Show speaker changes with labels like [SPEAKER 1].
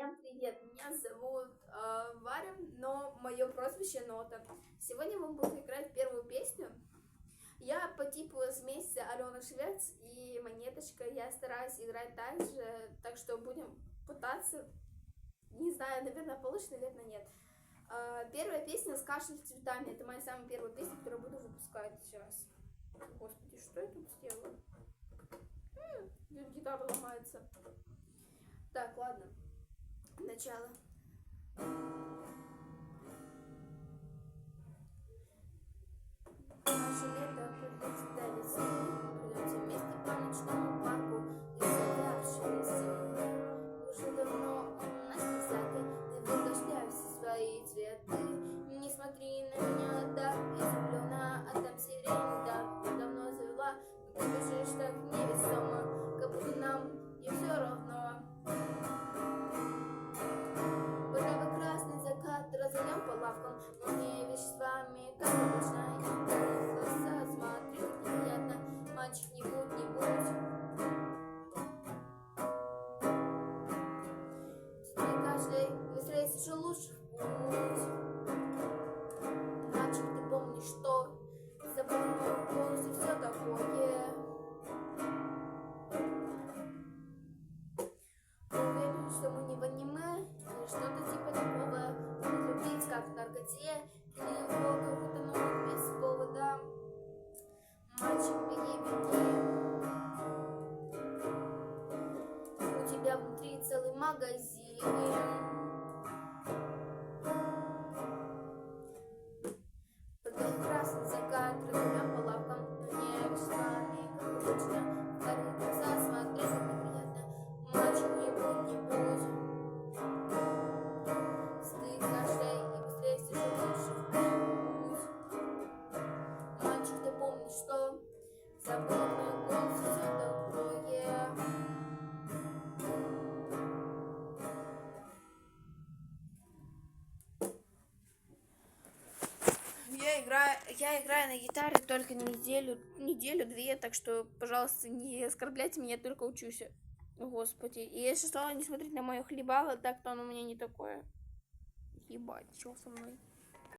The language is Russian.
[SPEAKER 1] Всем привет, меня зовут Варя, но мое прозвище Нота. Сегодня мы будем играть первую песню. Я по типу смесь Алена Швец и Монеточка. Я стараюсь играть так же, так что будем пытаться. Не знаю, наверное, получится, наверное, нет. Первая песня с кашель цветами. Это моя самая первая песня, которую буду выпускать сейчас. Господи, что я тут сделала? Гитара ломается. Так, ладно. Начало. Наше лето придется до весны. Придется вместе по ночному парку. И завявшие сны. Уже давно он наш десятый. Ты выдождя все свои цветы. Не смотри на меня так изумленно. А там сирень так давно завела. Но ты бежишь так невесомо, как будто нам и все равно. Разойдем по лавкам, но не веществами, как обычно. И твои глаза, смотри, как неприятно. Мальчик, не будь, не будь. Ты кашляй, быстрее сижу лучше в путь. Мальчик, ты помнишь, что забыл мой голос и все такое. Уверен, что мы не в аниме или что-то типа такого. Любить как в наркоте или в Бога утонуть без повода. Мальчик, беги, беги. У тебя внутри целый магазин. Подгорит красный закат, разгуляем по лавкам, но не с вами, как обычно. В карие глаза смотри, как неприятно. Мальчик, не будь, не будь. Стыд, кашляй и быстрее сижу лучше в путь. Мальчик, ты помнишь, что забыл мой голос и все такое. Я играю на гитаре только неделю-две, так что, пожалуйста, не оскорбляйте меня, только учусь. Господи. И если что, не смотреть на мое хлебало, так то оно у меня не такое. Ебать, что со мной?